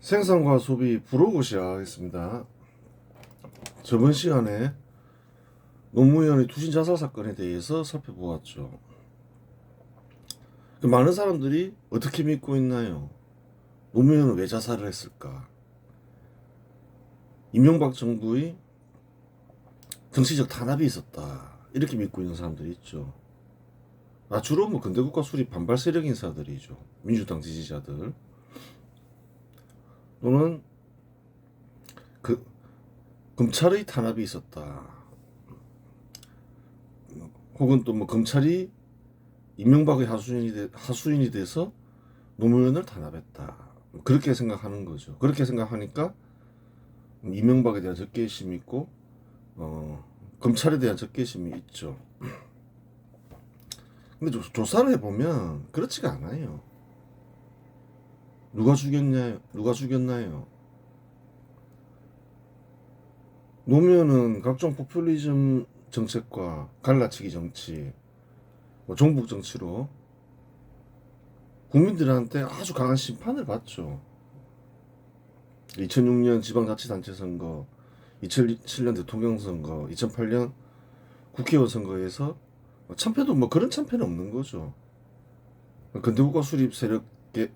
생산과 소비 브로그 시작하겠습니다. 저번 시간에 노무현의 투신 자살 사건에 대해서 살펴보았죠. 많은 사람들이 어떻게 믿고 있나요? 노무현은 왜 자살을 했을까? 이명박 정부의 정치적 탄압이 있었다, 이렇게 믿고 있는 사람들이 있죠. 주로 근대국가 수립 반발 세력 인사들이죠. 민주당 지지자들 또는 검찰의 탄압이 있었다, 혹은 또 검찰이 이명박의 하수인이 돼서 노무현을 탄압했다, 그렇게 생각하는 거죠. 그렇게 생각하니까 이명박에 대한 적개심이 있고 검찰에 대한 적개심이 있죠. 근데 조사를 해보면 그렇지가 않아요. 누가 죽였나요? 노무현은 각종 포퓰리즘 정책과 갈라치기 정치, 종북 정치로 국민들한테 아주 강한 심판을 받죠. 2006년 지방자치단체 선거, 2007년 대통령 선거, 2008년 국회의원 선거에서 참패도 그런 참패는 없는 거죠. 근대국가 수립 세력계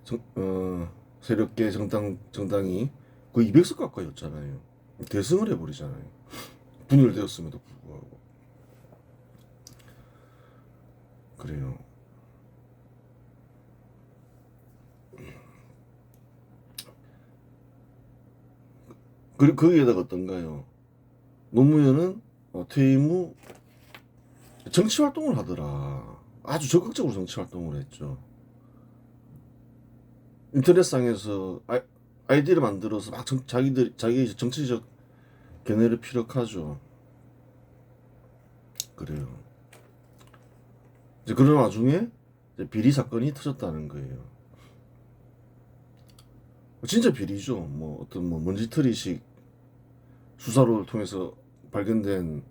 정당이 거의 200석 가까이였잖아요. 대승을 해버리잖아요. 분열되었음에도 불구하고. 그래요. 거기에다가 어떤가요? 노무현은 퇴임 후 정치 활동을 하더라. 아주 적극적으로 정치 활동을 했죠. 인터넷상에서 아이디를 만들어서 막 자기 정치적 견해를 피력하죠. 그래요. 이제 그런 와중에 이제 비리 사건이 터졌다는 거예요. 진짜 비리죠. 어떤 먼지털이식 수사를 통해서 발견된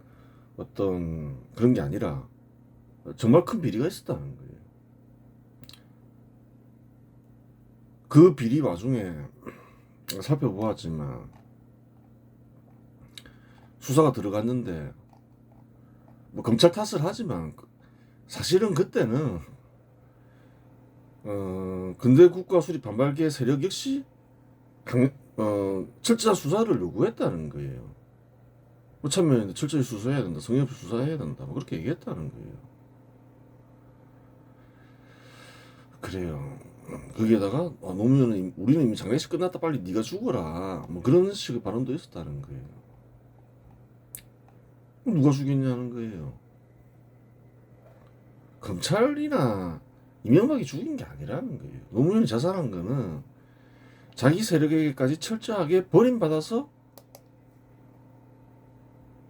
어떤 그런 게 아니라 정말 큰 비리가 있었다는 거예요. 그 비리 와중에 살펴보았지만 수사가 들어갔는데 검찰 탓을 하지만 사실은 그때는 근대 국가 수립 반발계 세력 역시 철저한 수사를 요구했다는 거예요. 참여연대 철저히 수사해야 된다, 성역 수사해야 된다, 그렇게 얘기했다는 거예요. 그래요. 거기에다가 노무현은 우리는 이미 장례식 끝났다, 빨리 네가 죽어라, 그런 식의 발언도 있었다는 거예요. 누가 죽였냐는 거예요. 검찰이나 이명박이 죽인 게 아니라는 거예요. 노무현이 자살한 거는 자기 세력에게까지 철저하게 버림받아서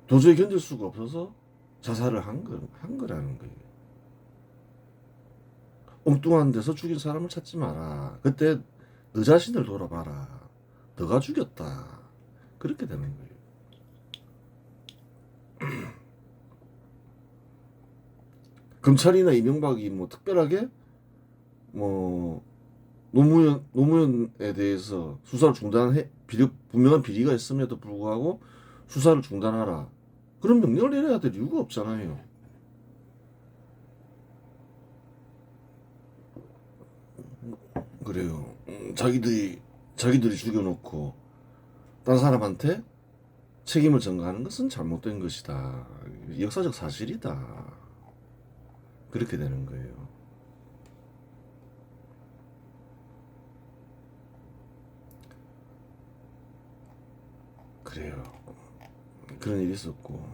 도저히 견딜 수가 없어서 자살을 한 거라는 거예요. 엉뚱한 데서 죽인 사람을 찾지 마라. 그때 너 자신을 돌아봐라. 너가 죽였다. 그렇게 되는 거예요. 검찰이나 이명박이 특별하게 노무현에 대해서 수사를 분명한 비리가 있음에도 불구하고 수사를 중단하라, 그런 명령을 내려야 될 이유가 없잖아요. 그래요. 자기들이 죽여놓고 딴 사람한테 책임을 전가하는 것은 잘못된 것이다. 역사적 사실이다. 그렇게 되는 거예요. 그래요. 그런 일이 있었고.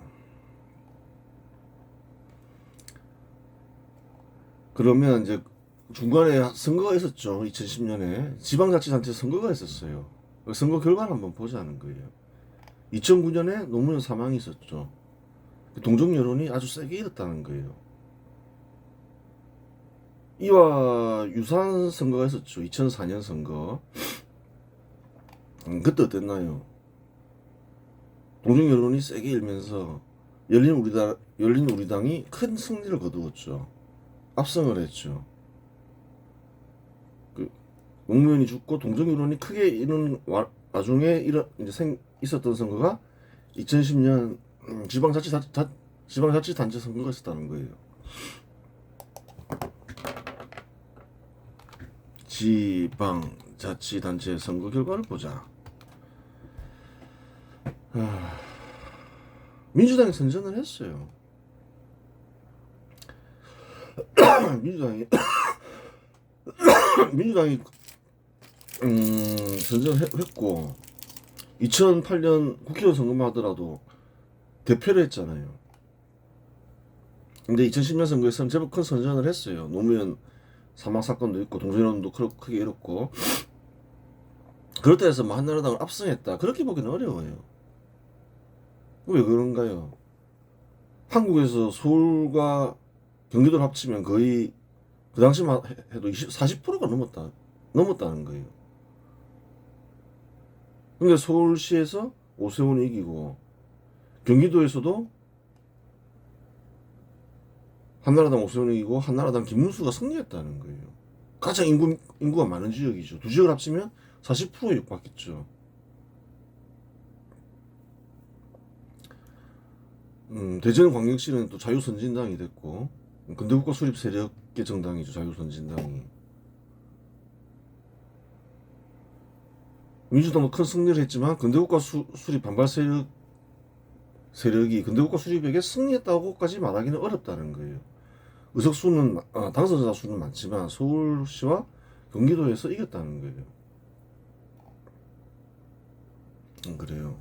그러면 이제 중간에 선거가 있었죠. 2010년에 지방자치단체 선거가 있었어요. 선거 결과를 한번 보자는 거예요. 2009년에 노무현 사망이 있었죠. 동정 여론이 아주 세게 일었다는 거예요. 이와 유사한 선거가 있었죠. 2004년 선거. 그때 어땠나요? 동정 여론이 세게 일면서 열린 우리당이 큰 승리를 거두었죠. 압승을 했죠. 노무현이 죽고 동정 여론이 크게 이런 와중에 이런 이제 있었던 선거가 2010년 지방자치단체 선거가 있었다는 거예요. 지방자치단체 선거 결과를 보자. 민주당이 선전을 했어요. 민주당이 선전했고 2008년 국회의원 선거만 하더라도 대표를 했잖아요. 근데 2010년 선거에서는 제법 큰 선전을 했어요. 노무현 사망 사건도 있고 동정여론도 크게 일었고, 그럴 때에서 뭐 한나라당을 압승했다 그렇게 보기는 어려워요. 왜 그런가요? 한국에서 서울과 경기도를 합치면 거의 그 당시만 해도 40%가 넘었다는 거예요. 근데 서울시에서 오세훈이 이기고 경기도에서도 한나라당 오세훈이 이기고 한나라당 김문수가 승리했다는 거예요. 가장 인구가 많은 지역이죠. 두 지역을 합치면 40%에 육박했죠. 대전광역시는 또 자유선진당이 됐고, 근대국가 수립 세력의 정당이죠. 자유선진당이. 민주당도 큰 승리를 했지만 근대국가 수립 반발 세력이 근대국가 수립에게 승리했다고까지 말하기는 어렵다는 거예요. 의석수는 당선자 수는 많지만 서울시와 경기도에서 이겼다는 거예요. 그래요.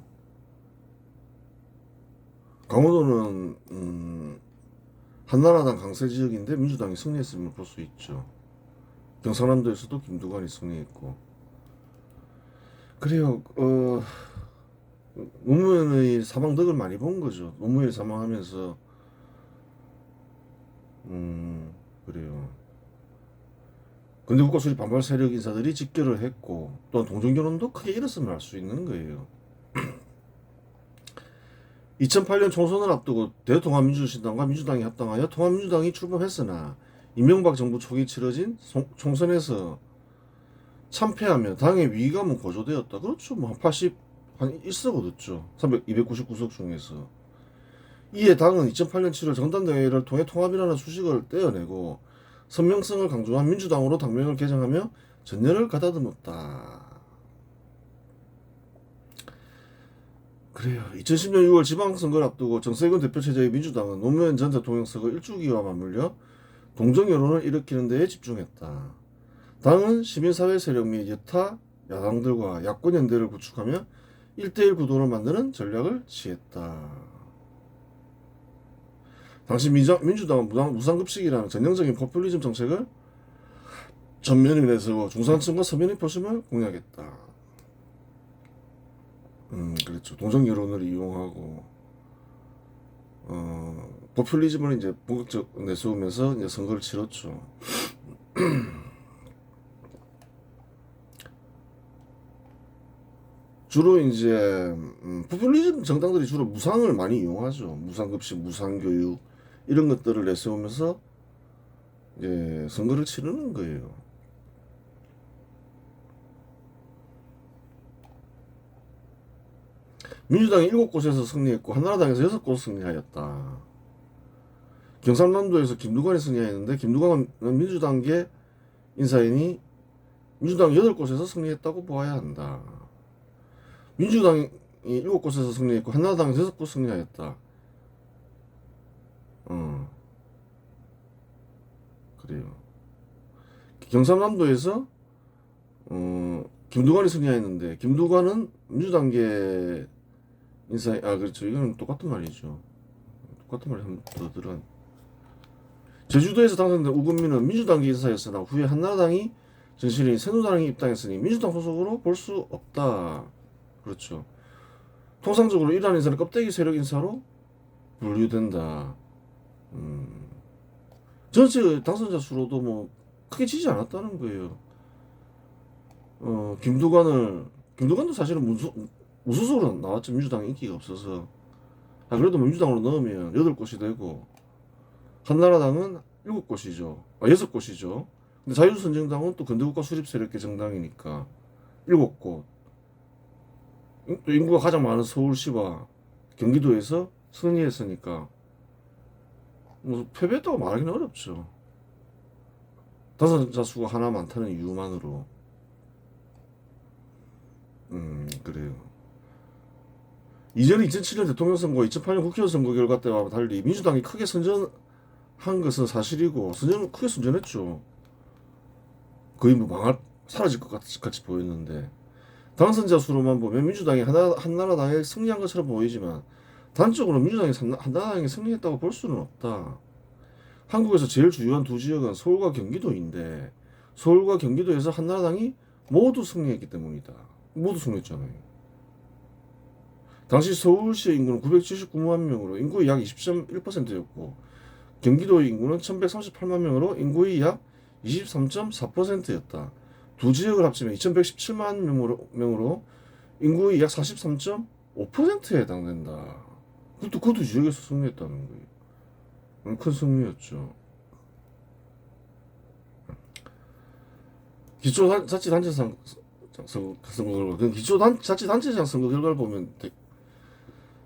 강원도는 한나라당 강세 지역인데 민주당이 승리했음을 볼 수 있죠. 경상남도에서도 김두관이 승리했고. 그래요. 노무현의 사망 덕을 많이 본 거죠. 노무현이 사망하면서 그래요. 근대국가 수립 반발 세력 인사들이 직결을 했고, 또한 동정결혼도 크게 일었음을 알 수 있는 거예요. 2008년 총선을 앞두고 대통합민주신당과 민주당이 합당하여 통합민주당이 출범했으나 이명박 정부 초기 치러진 총선에서 참패하며 당의 위기감은 고조되었다. 그렇죠. 뭐 한 1석 얻었죠. 299석 중에서. 이에 당은 2008년 7월 정당대회를 통해 통합이라는 수식을 떼어내고 선명성을 강조한 민주당으로 당명을 개정하며 전열을 가다듬었다. 그래요. 2010년 6월 지방선거를 앞두고 정세균 대표 체제의 민주당은 노무현 전 대통령 선거 일주기와 맞물려 동정 여론을 일으키는 데에 집중했다. 당은 시민사회 세력 및 여타 야당들과 야권 연대를 구축하며 1대1 구도를 만드는 전략을 취했다. 당시 민주당은 무상급식이라는 전형적인 포퓰리즘 정책을 전면에 내세워 중산층과 서민의 표심을 공략했다. 그렇죠. 동정 여론을 이용하고 포퓰리즘을 이제 본격적 내세우면서 이제 선거를 치렀죠. 주로 이제 포퓰리즘 정당들이 주로 무상을 많이 이용하죠. 무상급식, 무상교육 이런 것들을 내세우면서 이제 선거를 치르는 거예요. 민주당이 7곳에서 승리했고 한나라당에서 6곳 승리하였다. 경상남도에서 김두관이 승리했는데 김두관은 민주당계 인사인이 민주당 8곳에서 승리했다고 보아야 한다. 민주당이 7곳에서 승리했고 한나라당에서 6곳 승리하였다. 그래요. 경상남도에서 김두관이 승리했는데 김두관은 민주당계 인사인 그렇죠. 이거는 똑같은 말이죠. 똑같은 말이 한 번 더 들은. 제주도에서 당선된 우금민은 민주당계 인사였으나 후에 한나라당이 전신인 새누리당이 입당했으니 민주당 소속으로 볼 수 없다. 그렇죠. 통상적으로 이러한 인사는 껍데기 세력 인사로 분류된다. 전체 당선자 수로도 뭐 크게 지지 않았다는 거예요. 김두관도 사실은 무소속으로 나왔죠. 민주당 인기가 없어서. 그래도 민주당으로 넣으면 8곳이 되고 한나라당은 7곳이죠. 6곳이죠. 근데 자유선정당은 또 근대국가 수립 세력계 정당이니까 7곳, 또 인구가 가장 많은 서울시와 경기도에서 승리했으니까 뭐 패배했다고 말하기는 어렵죠. 당선자 수가 하나 많다는 이유만으로. 그래요. 이전 2007년 대통령 선거, 2008년 국회의원 선거 결과 때와 달리 민주당이 크게 선전한 것은 사실이고, 크게 선전했죠. 거의 뭐 사라질 것 같이 보였는데, 당선자 수로만 보면 민주당이 한나라당에 승리한 것처럼 보이지만, 단적으로 민주당이 한나라당에 승리했다고 볼 수는 없다. 한국에서 제일 주요한 두 지역은 서울과 경기도인데, 서울과 경기도에서 한나라당이 모두 승리했기 때문이다. 모두 승리했잖아요. 당시 서울시의 인구는 979만 명으로 인구의 약 20.1%였고, 경기도의 인구는 1138만 명으로 인구의 약 23.4%였다. 두 지역을 합치면 2117만 명으로 인구의 약 43.5%에 해당된다. 그것도 지역에서 승리했다는 거예요. 큰 승리였죠. 기초자치단체장 선거 결과, 기초자치단체장 선거 결과를 보면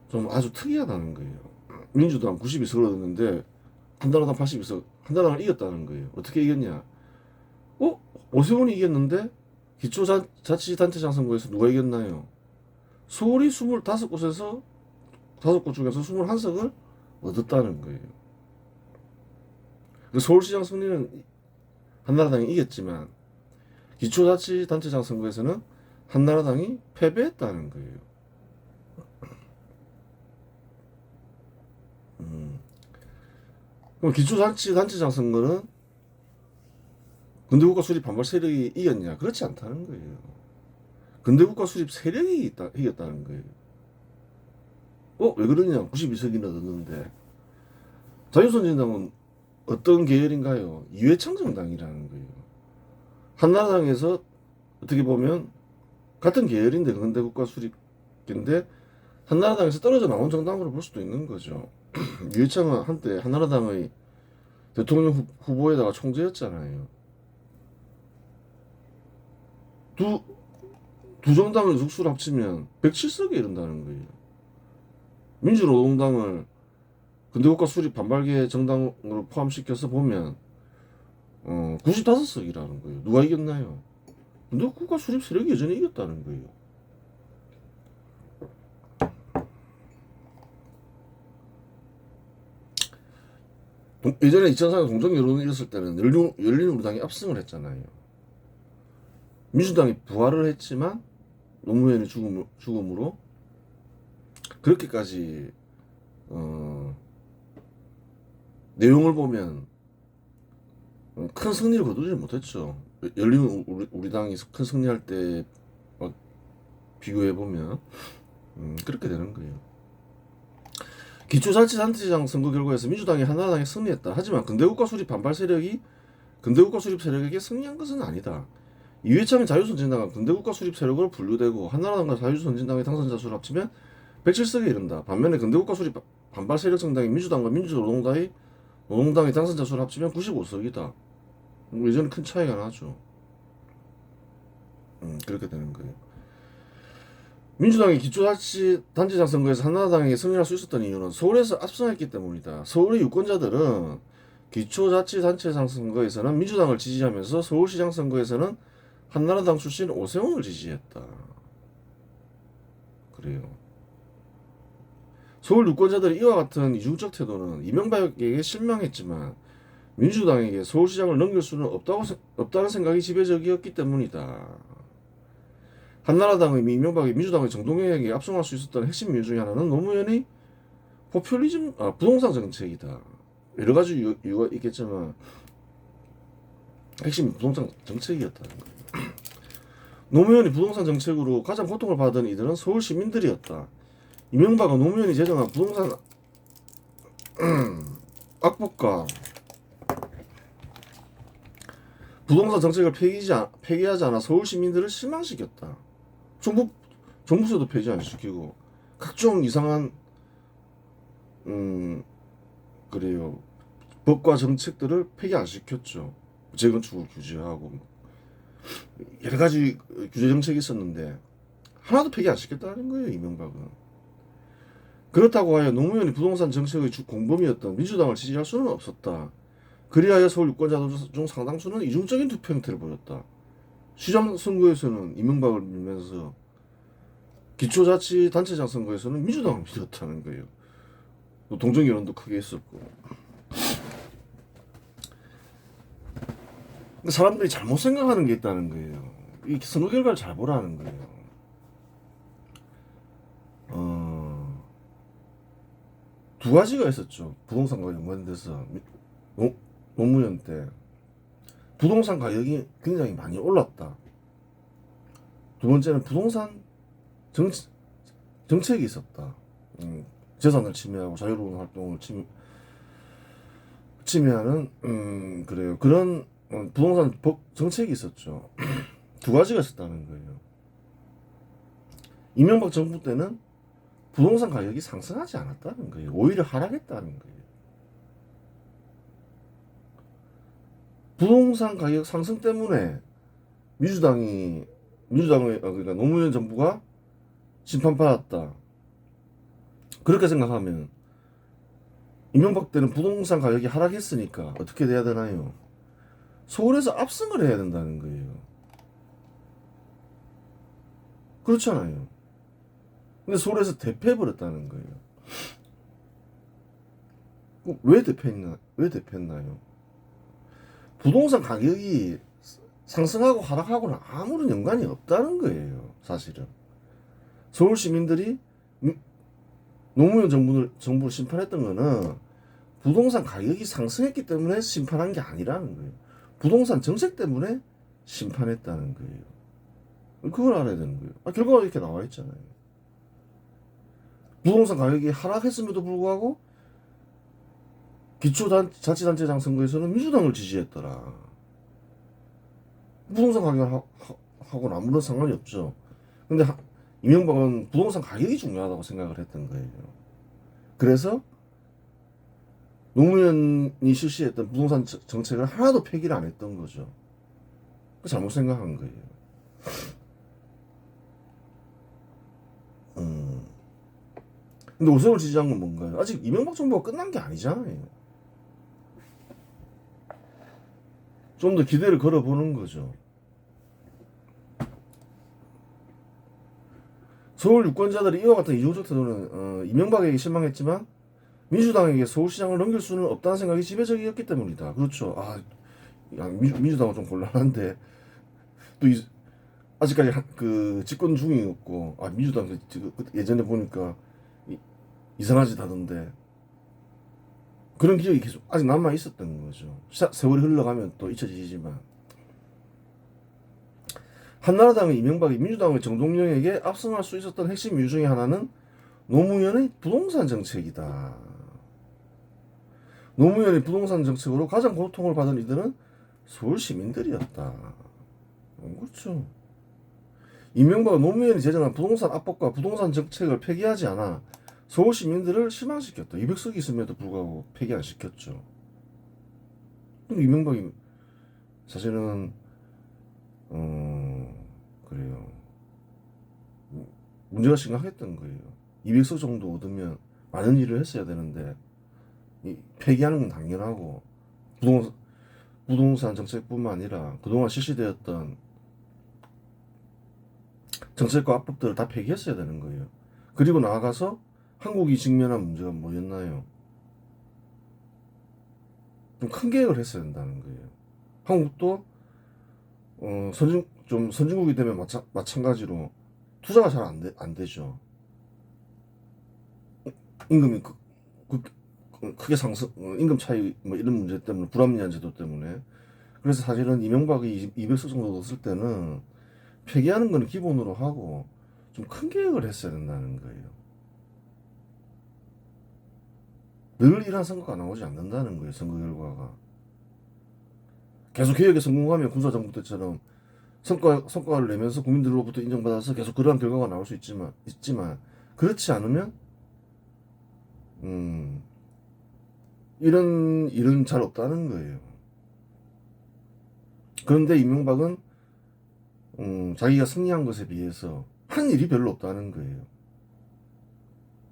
좀 아주 특이하다는 거예요. 민주당 92석을 얻었는데 한나라당 82석, 한나라당을 이겼다는 거예요. 어떻게 이겼냐? 오세훈이 이겼는데 기초자치단체장 선거에서 누가 이겼나요? 서울이 25곳에서 5곳 중에서 21석을 얻었다는 거예요. 서울시장 승리는 한나라당이 이겼지만 기초자치단체장 선거에서는 한나라당이 패배했다는 거예요. 그럼 기초자치단체장 선거는 근대국가 수립 반발 세력이 이겼냐? 그렇지 않다는 거예요. 근대국가 수립 세력이 이겼다는 거예요. 왜 그러냐? 92석이나 얻었는데. 자유선진당은 어떤 계열인가요? 이회창 정당이라는 거예요. 한나라당에서 어떻게 보면 같은 계열인데 근대국가 수립인데 한나라당에서 떨어져 나온 정당으로 볼 수도 있는 거죠. 이회창은 한때 한나라당의 대통령 후보에다가 총재였잖아요. 두 정당을 속수를 합치면 107석에 이른다는 거예요. 민주노동당을 근대국가 수립 반발계 정당으로 포함시켜서 보면 95석이라는 거예요. 누가 이겼나요? 근대국가 수립 세력이 여전히 이겼다는 거예요. 예전에 2004년 공정 여론을 잃었을 때는 열린우리당이 압승을 했잖아요. 민주당이 부활을 했지만 노무현의 죽음으로 그렇게까지 내용을 보면 큰 승리를 거두지 못했죠. 열린우리당이 큰 승리할 때 비교해 보면 그렇게 되는 거예요. 기초자치단체장 선거 결과에서 민주당이 한나라당에 승리했다. 하지만 근대국가 수립 반발 세력이 근대국가 수립 세력에게 승리한 것은 아니다. 이회창의 자유선진당은 근대국가 수립 세력으로 분류되고 한나라당과 자유선진당의 당선자 수를 합치면 107석에 이른다. 반면에 근대국가 수립 반발 세력 정당인 민주당과 민주노동당의 당선자 수를 합치면 95석이다. 예전에 큰 차이가 나죠. 그렇게 되는 거예요. 민주당이 기초자치단체장 선거에서 한나라당에게 승리할 수 있었던 이유는 서울에서 압승했기 때문이다. 서울의 유권자들은 기초자치단체장 선거에서는 민주당을 지지하면서 서울시장 선거에서는 한나라당 출신 오세훈을 지지했다. 그래요. 서울 유권자들이 이와 같은 이중적 태도는 이명박에게 실망했지만 민주당에게 서울시장을 넘길 수는 없다는 생각이 지배적이었기 때문이다. 한나라당의 이명박이 민주당의 정동영에게 압승할 수 있었던 핵심 이유 중에 하나는 노무현의 포퓰리즘, 부동산 정책이다. 여러 가지 이유가 있겠지만 핵심이 부동산 정책이었다는 거예요. 노무현이 부동산 정책으로 가장 고통을 받은 이들은 서울 시민들이었다. 이명박은 노무현이 제정한 부동산 악법과 부동산 정책을 폐기하지 않아 서울 시민들을 실망시켰다. 종부세도 폐지 안 시키고 각종 이상한 그래요 법과 정책들을 폐기 안 시켰죠. 재건축을 규제하고 여러 가지 규제 정책이 있었는데 하나도 폐기 안 시켰다는 거예요, 이명박은. 그렇다고 하여 노무현이 부동산 정책의 주 공범이었던 민주당을 지지할 수는 없었다. 그리하여 서울 유권자들 중 상당수는 이중적인 투표 형태를 보였다. 시장 선거에서는 이명박을 밀면서 기초자치단체장 선거에서는 민주당을 밀었다는 거예요. 또 동정 여론도 크게 있었고. 근데 사람들이 잘못 생각하는 게 있다는 거예요. 이 선거 결과를 잘 보라는 거예요. 두 가지가 있었죠. 부동산과 연관돼서 노무현 때 부동산 가격이 굉장히 많이 올랐다. 두 번째는 부동산 정책이 있었다. 재산을 침해하고 자유로운 활동을 침해하는 그래요. 그런 부동산 법 정책이 있었죠. 두 가지가 있었다는 거예요. 이명박 정부 때는 부동산 가격이 상승하지 않았다는 거예요. 오히려 하락했다는 거예요. 부동산 가격 상승 때문에 민주당의 그러니까 노무현 정부가 심판받았다. 그렇게 생각하면 이명박 때는 부동산 가격이 하락했으니까 어떻게 돼야 되나요? 서울에서 압승을 해야 된다는 거예요. 그렇잖아요. 근데 서울에서 대패해버렸다는 거예요. 왜 대패했나요? 부동산 가격이 상승하고 하락하고는 아무런 연관이 없다는 거예요. 사실은 서울 시민들이 노무현 정부를 심판했던 거는 부동산 가격이 상승했기 때문에 심판한 게 아니라는 거예요. 부동산 정책 때문에 심판했다는 거예요. 그걸 알아야 되는 거예요. 결과가 이렇게 나와 있잖아요. 부동산 가격이 하락했음에도 불구하고 기초자치단체장 선거에서는 민주당을 지지했더라. 부동산 가격하고는 아무런 상관이 없죠. 근데 이명박은 부동산 가격이 중요하다고 생각을 했던 거예요. 그래서 노무현이 실시했던 부동산 정책을 하나도 폐기를 안 했던 거죠. 잘못 생각한 거예요. 근데 오세훈을 지지한 건 뭔가요? 아직 이명박 정부가 끝난 게 아니잖아요. 좀 더 기대를 걸어보는 거죠. 서울 유권자들이 이와 같은 이중적 태도는 이명박에게 실망했지만 민주당에게 서울시장을 넘길 수는 없다는 생각이 지배적이었기 때문이다. 그렇죠. 민주당은 좀 곤란한데 또 아직까지 그 집권 중이었고 민주당 예전에 보니까 이상한 짓 하던데 그런 기억이 계속 아직 남아 있었던 거죠. 세월이 흘러가면 또 잊혀지지만 한나라당의 이명박이 민주당의 정동영에게 압승할 수 있었던 핵심 이유 중에 하나는 노무현의 부동산 정책이다. 노무현의 부동산 정책으로 가장 고통을 받은 이들은 서울 시민들이었다. 그렇죠. 이명박은 노무현이 제정한 부동산 압박과 부동산 정책을 폐기하지 않아 서울 시민들을 실망시켰다. 200석이 있음에도 불구하고 폐기 안 시켰죠. 근데 이명박이 사실은 그래요. 문제가 심각했던 거예요. 200석 정도 얻으면 많은 일을 했어야 되는데 폐기하는 건 당연하고 부동산 정책뿐만 아니라 그동안 실시되었던 정책과 합법들을 다 폐기했어야 되는 거예요. 그리고 나아가서 한국이 직면한 문제가 뭐였나요? 좀 큰 계획을 했어야 된다는 거예요. 한국도 선진국이 되면 마찬가지로 투자가 잘 안 되죠. 임금이 크게 상승, 임금 차이 뭐 이런 문제 때문에 불합리한 제도 때문에 그래서 사실은 이명박이 200석 정도 넣었을 때는 폐기하는 거는 기본으로 하고 좀 큰 계획을 했어야 된다는 거예요. 늘 이런 선거가 나오지 않는다는 거예요. 선거 결과가 계속 개혁에 성공하면 군사정부 때처럼 성과를 내면서 국민들로부터 인정받아서 계속 그러한 결과가 나올 수 있지만 그렇지 않으면 이런 일은 잘 없다는 거예요. 그런데 이명박은 자기가 승리한 것에 비해서 한 일이 별로 없다는 거예요.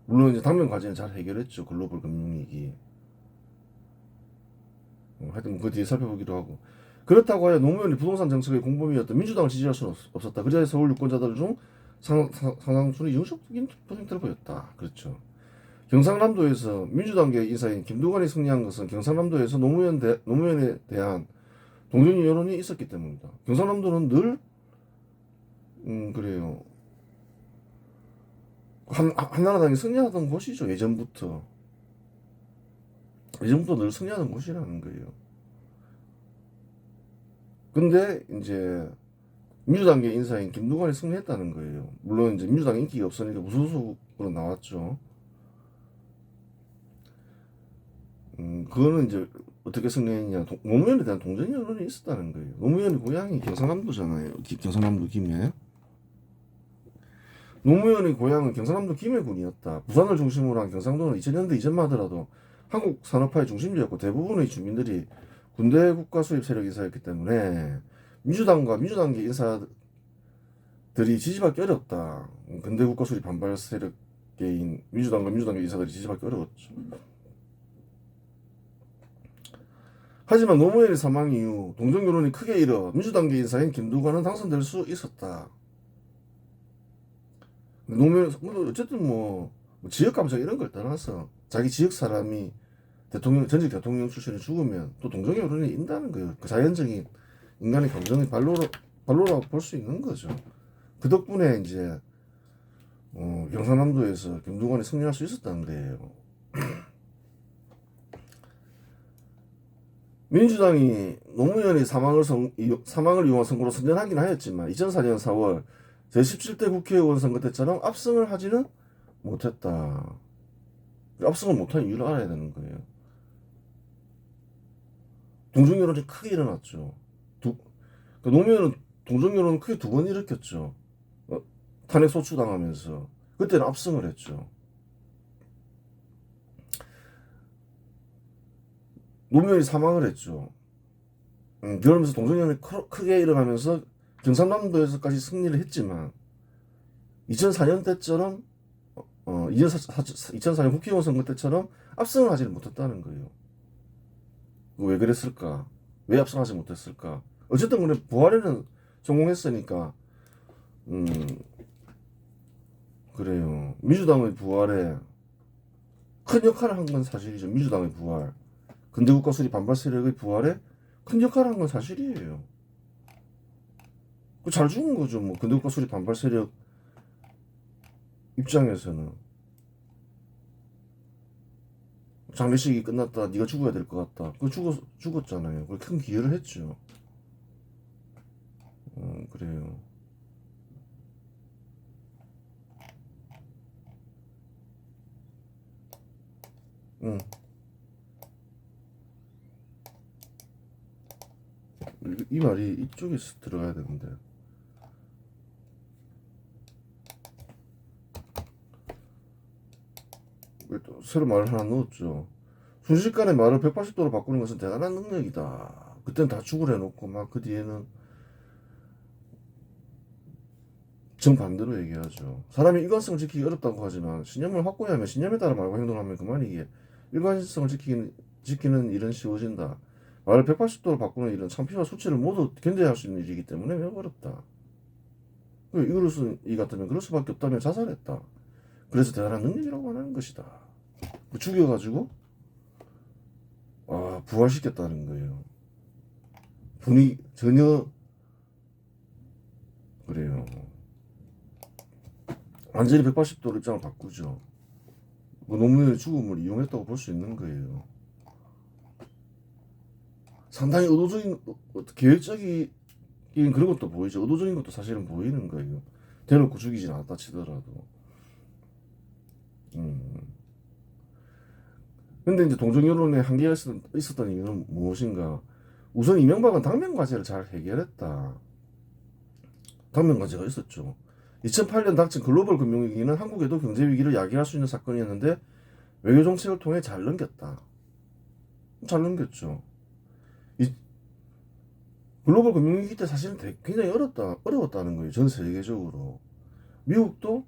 물론 이제 당면 과제는 잘 해결했죠. 글로벌 금융위기. 하여튼 그 뒤에 살펴보기도 하고. 그렇다고 하여 노무현이 부동산 정책의 공범이었던 민주당을 지지할 수는 없었다. 그래야 서울 유권자들 중 상당수는 60%를 보였다. 그렇죠. 경상남도에서 민주당계 인사인 김두관이 승리한 것은 경상남도에서 노무현에 대한 동정 여론이 있었기 때문이다. 경상남도는 늘 그래요. 한나라당이 승리하던 곳이죠. 예전부터 늘 승리하던 곳이라는 거예요. 근데 이제 민주당계 인사인 김두관이 승리했다는 거예요. 물론 이제 민주당 인기가 없으니까 무소속으로 나왔죠. 그거는 이제 어떻게 승리했냐. 노무현에 대한 동정 여론이 있었다는 거예요. 노무현의 고향이 경상남도잖아요. 경상남도 김해. 노무현의 고향은 경상남도 김해군이었다. 부산을 중심으로 한 경상도는 2000년대 이전만 하더라도 한국 산업화의 중심지였고 대부분의 주민들이 군대 국가 수입 세력 인사였기 때문에 민주당과 민주당계 인사들이 지지받기 어렵다. 군대 국가 수입 반발 세력계인 민주당과 민주당계 인사들이 지지받기 어려웠죠. 하지만 노무현의 사망 이후 동정 여론이 크게 일어 민주당계 인사인 김두관은 당선될 수 있었다. 노무현 어쨌든 뭐 지역 감정 이런 걸 떠나서 자기 지역 사람이 전직 대통령 출신이 죽으면 또 동정 여론이 인다는 거예요. 그 자연적인 인간의 감정이 발로라고 볼 수 있는 거죠. 그 덕분에 이제 경상남도에서 김두관이 승리할 수 있었다는 거예요. 민주당이 노무현의 사망을 이용한 선거로 선전하긴 하였지만 2004년 4월 제17대 국회의원 선거 때처럼 압승을 하지는 못했다. 압승을 못한 이유를 알아야 되는 거예요. 동정 여론이 크게 일어났죠. 노무현은 동정 여론을 크게 2번 일으켰죠. 탄핵 소추당하면서 그때는 압승을 했죠. 노무현이 사망을 했죠. 그러면서 동정 여론이 크게 일어나면서 경상남도에서까지 승리를 했지만 2004년 때처럼 2004년 국회의원 선거 때처럼 압승을 하지는 못했다는 거예요. 왜 그랬을까? 왜 압승하지 못했을까? 어쨌든 간에 부활에는 성공했으니까 그래요. 민주당의 부활에 큰 역할을 한 건 사실이죠. 민주당의 부활, 근대국가 수립 반발 세력의 부활에 큰 역할을 한 건 사실이에요. 잘 죽은 거죠. 뭐 근대국가 수립 반발 세력 입장에서는 장례식이 끝났다. 네가 죽어야 될 것 같다. 그 죽었잖아요. 그 큰 기여를 했죠. 그래요. 이 말이 이쪽에서 들어가야 되는데. 또 새로 말을 하나 넣었죠. 순식간에 말을 180도로 바꾸는 것은 대단한 능력이다. 그때는 다 죽으려 해놓고 막 그 뒤에는 정반대로 얘기하죠. 사람이 일관성을 지키기 어렵다고 하지만 신념을 확고히 하면 신념에 따라 말과 행동하면 그만이기에 일관성을 지키는 일은 쉬워진다. 말을 180도로 바꾸는 일은 창피와 수치를 모두 견뎌야 할 수 있는 일이기 때문에 매우 어렵다. 이 같으면 그럴 수밖에 없다며 자살했다. 그래서 대단한 능력이라고 하는 것이다. 죽여가지고 부활시켰다는 거예요. 분이 전혀 그래요. 완전히 180도로 입장을 바꾸죠. 노무현의 죽음을 이용했다고 볼 수 있는 거예요. 상당히 의도적인 계획적인 그런 것도 보이죠. 의도적인 것도 사실은 보이는 거예요. 대놓고 죽이진 않았다 치더라도. 근데 이제 동정 여론에 한계가 있었던 이유는 무엇인가? 우선 이명박은 당면 과제를 잘 해결했다. 당면 과제가 있었죠. 2008년 닥친 글로벌 금융위기는 한국에도 경제 위기를 야기할 수 있는 사건이었는데 외교 정책을 통해 잘 넘겼다. 잘 넘겼죠. 글로벌 금융위기 때 사실은 굉장히 어려웠다는 거예요. 전 세계적으로. 미국도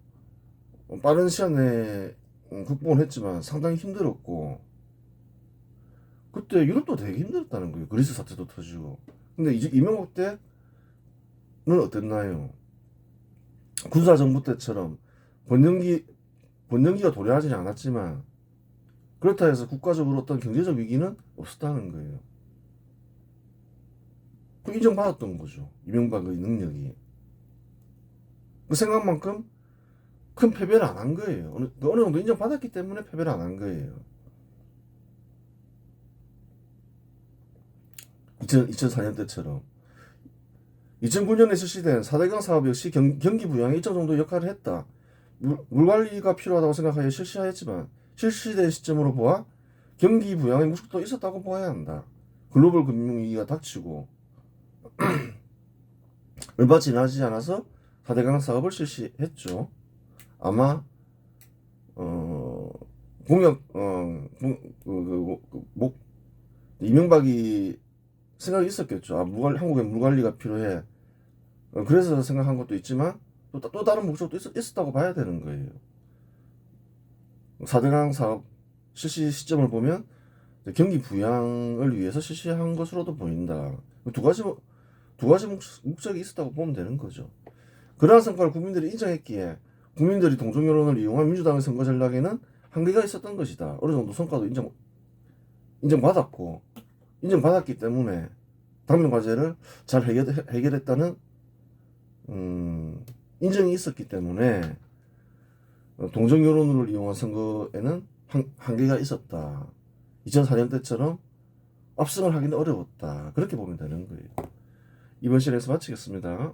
빠른 시간 내에 극복을 했지만 상당히 힘들었고, 그때 유럽도 되게 힘들었다는 거예요. 그리스 사태도 터지고. 근데 이제 이명박 때는 어땠나요? 군사정부 때처럼 번영기가 도래하지는 않았지만, 그렇다 해서 국가적으로 어떤 경제적 위기는 없었다는 거예요. 그 인정받았던 거죠. 이명박의 능력이. 그 생각만큼 큰 패배를 안 한 거예요. 어느 정도 인정받았기 때문에 패배를 안 한 거예요. 2004년 때처럼. 2009년에 실시된 4대강 사업 역시 경기 부양에 일정 정도 역할을 했다. 물 관리가 필요하다고 생각하여 실시하였지만 실시된 시점으로 보아 경기 부양의 목적도 있었다고 보아야 한다. 글로벌 금융위기가 닥치고 얼마 지나지 않아서 4대강 사업을 실시했죠. 아마 이명박이 생각이 있었겠죠. 한국에 물 관리가 필요해. 그래서 생각한 것도 있지만 또 다른 목적도 있었다고 봐야 되는 거예요. 4대강 사업 실시 시점을 보면 경기 부양을 위해서 실시한 것으로도 보인다. 두 가지 목적이 있었다고 보면 되는 거죠. 그러한 성과를 국민들이 인정했기에 국민들이 동정 여론을 이용한 민주당의 선거 전략에는 한계가 있었던 것이다. 어느 정도 성과도 인정받았기 때문에 당면 과제를 잘 해결했다는 인정이 있었기 때문에 동정 여론을 이용한 선거에는 한계가 있었다. 2004년 때처럼 압승을 하기는 어려웠다. 그렇게 보면 되는 거예요. 이번 시간에서 마치겠습니다.